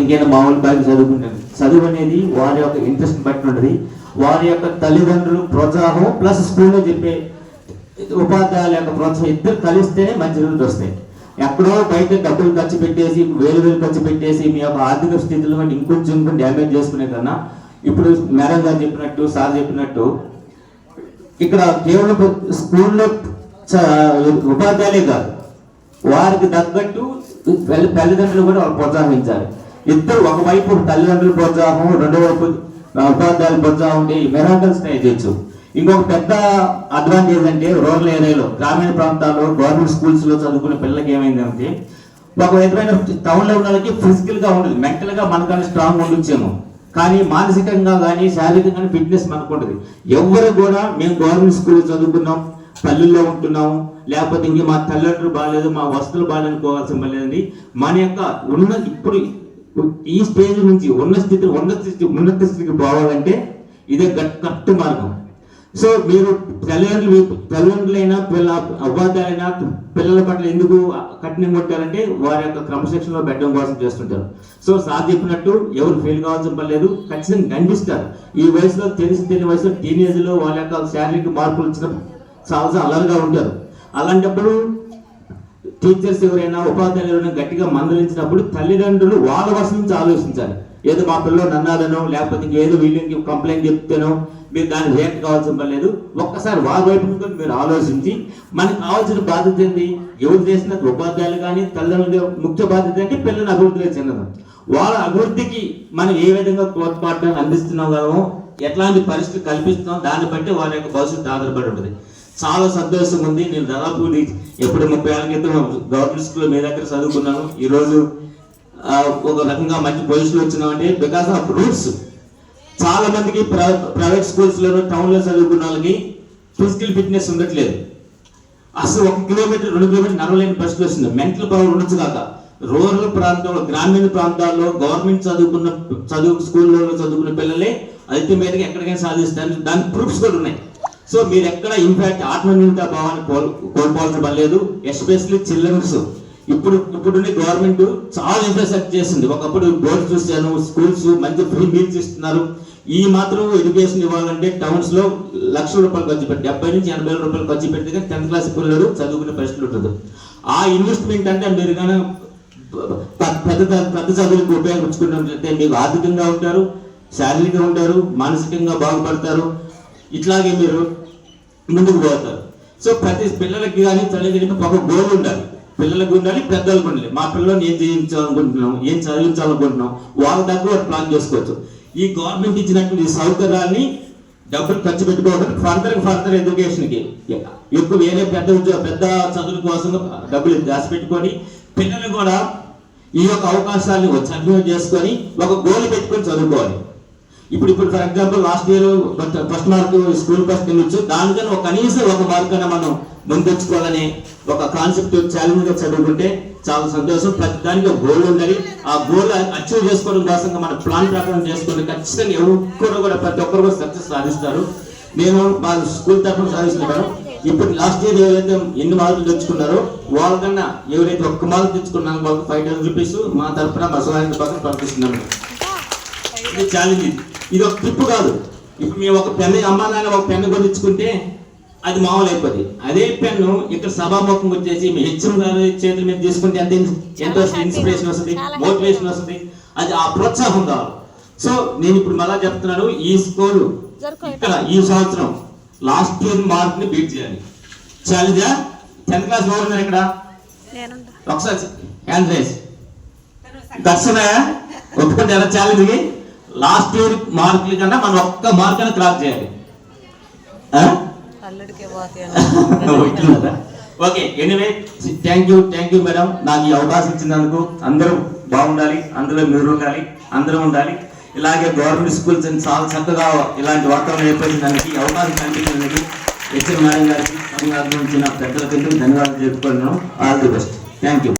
ఇంకేనా మామూలు బాగా చదువుకుంటారు. చదువు అనేది వారి యొక్క ఇంట్రెస్ట్ బట్టి ఉంటుంది. వారి యొక్క తల్లిదండ్రులు ప్రోత్సాహం ప్లస్ స్కూల్లో చెప్పే ఉపాధ్యాయుల యొక్క ప్రోత్సాహం ఇద్దరు కలిస్తేనే మంచి రిజల్ట్ వస్తాయి. ఎక్కడో బయట డబ్బులు ఖర్చు పెట్టేసి వేలు ఖర్చు పెట్టేసి మీ యొక్క ఆర్థిక స్థితిలో ఇంకొంచెం డ్యామేజ్ చేసుకునే కన్నా ఇప్పుడు మేడం గారు చెప్పినట్టు సార్ చెప్పినట్టు ఇక్కడ కేవలం స్కూల్లో ఉపాధ్యాయులే కాదు, వారికి తగ్గట్టు తల్లిదండ్రులు కూడా వాళ్ళు ప్రోత్సహించాలి. ఇద్దరు ఒకవైపు తల్లిదండ్రుల ప్రోత్సాహం, రెండో వైపు ఉపాధ్యాయుల ప్రోత్సాహం ఉంటే ఈ మెరాకల్స్ చేయొచ్చు. ఇంకొక పెద్ద అడ్వాంటేజ్ అంటే రూరల్ ఏరియాలో గ్రామీణ ప్రాంతాల్లో గవర్నమెంట్ స్కూల్స్ లో చదువుకునే పిల్లలకి ఏమైందంటే ఒక విధమైన టౌన్ లో ఉన్న వాళ్ళకి ఫిజికల్ గా ఉండదు, మెంటల్ గా మనకన్నా స్ట్రాంగ్ ఉండొచ్చేమో, కానీ మానసికంగా కానీ శారీరకంగా కానీ ఫిట్నెస్ మనకు ఉంటుంది. ఎవరు కూడా మేము గవర్నమెంట్ స్కూల్ చదువుకున్నాం, పల్లెల్లో ఉంటున్నాము, లేకపోతే ఇంక మా తల్లిదండ్రులు బాగాలేదు, మా వస్తువులు బాగాలేనుకోవాల్సిన పని లేదండి. మన యొక్క ఇప్పుడు ఈ స్టేజ్ నుంచి ఉన్నత స్థితికి పోవాలంటే ఇదే కరెక్ట్ మార్గం. సో మీరు తల్లిదండ్రులైనా ఉపాధ్యాయులైనా పిల్లల పట్ల ఎందుకు కఠినం కొట్టారంటే వారి యొక్క క్రమశిక్షణలో పెట్టడం కోసం చేస్తుంటారు. సో సార్ చెప్పినట్టు ఎవరు ఫెయిల్ కావాల్సిన పని లేదు, ఖచ్చితంగా కనిపిస్తారు. ఈ వయసులో తెలియని వయసులో టీనేజ్ లో వాళ్ళ యొక్క శారీరక మార్పులు వచ్చిన చాలా అలర్గా ఉంటారు. అలాంటప్పుడు టీచర్స్ ఎవరైనా ఉపాధ్యాయులు ఎవరైనా గట్టిగా మందలించినప్పుడు తల్లిదండ్రులు వాళ్ళ వశం నుంచి ఆలోచించాలి. ఏదో మా పిల్లలు నన్నాదనో లేకపోతే ఏదో వీళ్ళకి కంప్లైంట్ చెప్తేనో మీరు దాన్ని రియాక్ట్ కావాల్సిన పని లేదు. ఒక్కసారి వారి వైపు నుంచి మీరు ఆలోచించి మనకు కావాల్సిన బాధ్యత ఏంటి, ఎవరు చేసిన ఉపాధ్యాయులు కానీ తల్లిదండ్రుల ముఖ్య బాధ్యత అంటే పిల్లల అభివృద్ధిలో చెందడం. వాళ్ళ అభివృద్ధికి మనం ఏ విధంగా తోడ్పాటు అందిస్తున్నామో, ఎట్లాంటి పరిస్థితి కల్పిస్తున్నాం, దాన్ని బట్టి వారి యొక్క భవిష్యత్తు ఆధారపడి ఉంటుంది. చాలా సంతోషం ఉంది. నేను దాదాపు ఎప్పుడు 30 ఏళ్ళ క్రితం గవర్నమెంట్ స్కూల్లో మీ దగ్గర చదువుకున్నాను. ఈరోజు ఒక రకంగా మంచి పొజిషన్ వచ్చినామంటే బికాస్ ఆఫ్ రూట్స్. చాలా మందికి ప్రైవేట్ స్కూల్స్ లో టౌన్ లో చదువుకున్న వాళ్ళకి ఫిజికల్ ఫిట్నెస్ ఉండట్లేదు. అసలు 1 కిలోమీటర్ 2 కిలోమీటర్ నడవలేని పరిస్థితి వస్తుంది. మెంటల్ పవర్ ఉండొచ్చు కాక రూరల్ ప్రాంతంలో గ్రామీణ ప్రాంతాల్లో గవర్నమెంట్ స్కూల్లో చదువుకున్న పిల్లలే అల్టిమేట్ గా ఎక్కడికైనా సాధిస్తారు. దానికి ప్రూఫ్స్ కూడా ఉన్నాయి. సో మీరు ఎక్కడ ఇన్ఫాక్ట్ ఆత్మనిర్భరత భావాన్ని కోల్పోవాల్సిన పని లేదు. ఎస్పెషల్లీ చిల్డ్రన్స్ ఇప్పుడు గవర్నమెంట్ చాలా ఇన్ఫ్రాస్ట్రక్చర్ చేసింది. ఒకప్పుడు బోర్డు చూశాను, స్కూల్స్ మంచి ఫ్రీ మీల్స్ ఇస్తున్నారు. ఈ మాత్రం ఎడ్యుకేషన్ ఇవ్వాలంటే టౌన్స్ లో లక్షల రూపాయలు ఖర్చు పెట్టి 70 నుంచి 80 వేల రూపాయలు ఖర్చు పెడితే 10th క్లాస్ పిల్లలు చదువుకునే పరిస్థితి ఉంటుంది. ఆ ఇన్వెస్ట్మెంట్ అంటే మీరు కానీ పెద్ద చదువులకు ఉపయోగించుకున్నట్లయితే మీకు ఆర్థికంగా ఉంటారు, శారీరకంగా ఉంటారు, మానసికంగా బాగుపడతారు. ఇట్లాగే మీరు ముందుకు పోతారు. సో ప్రతి పిల్లలకి కానీ తల్లిదండ్రులకు ఒక గోల్ ఉండాలి. పిల్లలకు ఉండాలి, పెద్దలకు ఉండాలి. మా పిల్లల్ని ఏం చేయించాలనుకుంటున్నాం, ఏం చదివించాలనుకుంటున్నాం, వాళ్ళ దగ్గర ప్లాన్ చేసుకోవచ్చు. ఈ గవర్నమెంట్ ఇచ్చినట్టు ఈ సౌకర్యాన్ని డబ్బులు ఖర్చు పెట్టుకోవడానికి ఫర్దర్ ఎడ్యుకేషన్కి ఎక్కువ వేరే పెద్ద చదువుల కోసం డబ్బులు దాచి పెట్టుకొని పిల్లలు కూడా ఈ యొక్క అవకాశాన్ని సద్వినియోగం చేసుకొని ఒక గోల్ పెట్టుకొని చదువుకోవాలి. ఇప్పుడు for example last year first mark school first ఇవ్వచ్చు, దానికన్నా కనీసం 1 మార్క్ అయినా మనం ముందు తెచ్చుకోవాలని ఒక కాన్సెప్ట్ ఛాలెంజ్ గా చదువుకుంటే చాలా సంతోషం. ప్రతి దానికి ఒక గోల్ ఉండాలి. ఆ గోల్ అచీవ్ చేసుకోవడం కోసం మన ప్లాన్ ప్రకారం చేసుకుంటే ఖచ్చితంగా ఎవరు కూడా ప్రతి ఒక్కరు కూడా సక్సెస్ సాధిస్తారు. నేను మా స్కూల్ తరఫున సాధిస్తున్నాను. ఇప్పుడు లాస్ట్ ఇయర్ ఎవరైతే ఎన్ని మార్కులు తెచ్చుకున్నారో వాళ్ళకన్నా ఎవరైతే 1 మార్క్ తెచ్చుకున్నారో వాళ్ళకి 5,000 రూపీస్ మా తరఫున మా సహాయం పక్కన పంపిస్తున్నాను. ఇది ఛాలెంజ్. ఇది ఒక ట్రిప్ కాదు. ఇప్పుడు మేము ఒక పెన్ను అమ్మా నాన్న ఒక పెన్ను కొనిచ్చుకుంటే అది మామూలు అయిపోద్ది. అదే పెన్ను ఇక్కడ సభాముఖం వచ్చేసి మీ హెచ్ఎం గారి చేతుల మీద తీసుకుంటే ఎంతో ఇన్స్పిరేషన్ వస్తుంది, మోటివేషన్ వస్తుంది. అది ఆ ప్రోత్సాహం కావాలి. సో నేను ఇప్పుడు మళ్ళా చెప్తున్నాను, ఈ స్కూల్ ఇక్కడ ఈ సంవత్సరం లాస్ట్ ఇయర్ మార్క్ ని బీట్ చేయాలి. ఛాలెంజా 10th క్లాస్ ఉన్నారు ఇక్కడ ఒకసారి హ్యాండ్ రైజ్ దర్శన ఒప్పుకుంటే ఎలా ఛాలెంజ్ లాస్ట్ ఇయర్ మార్కుల కన్నా మనం 1 మార్క్ అయినా క్రాస్ చేయాలి. Okay, anyway thank you madam, నాకు ఈ అవకాశం ఇచ్చినందుకు. అందరూ బాగుండాలి, అందులో మీరు ఉండాలి, అందరూ ఉండాలి. ఇలాగే గవర్నమెంట్ స్కూల్స్ చాలా చక్కగా ఇలాంటి వాతావరణం ఏర్పడినందుకు ఈ అవకాశం కల్పించినందుకు హెచ్ఎం నారాయణ గారికి పెద్దలకి ధన్యవాదాలు చెప్పుకుంటున్నాను. All the best. Thank you.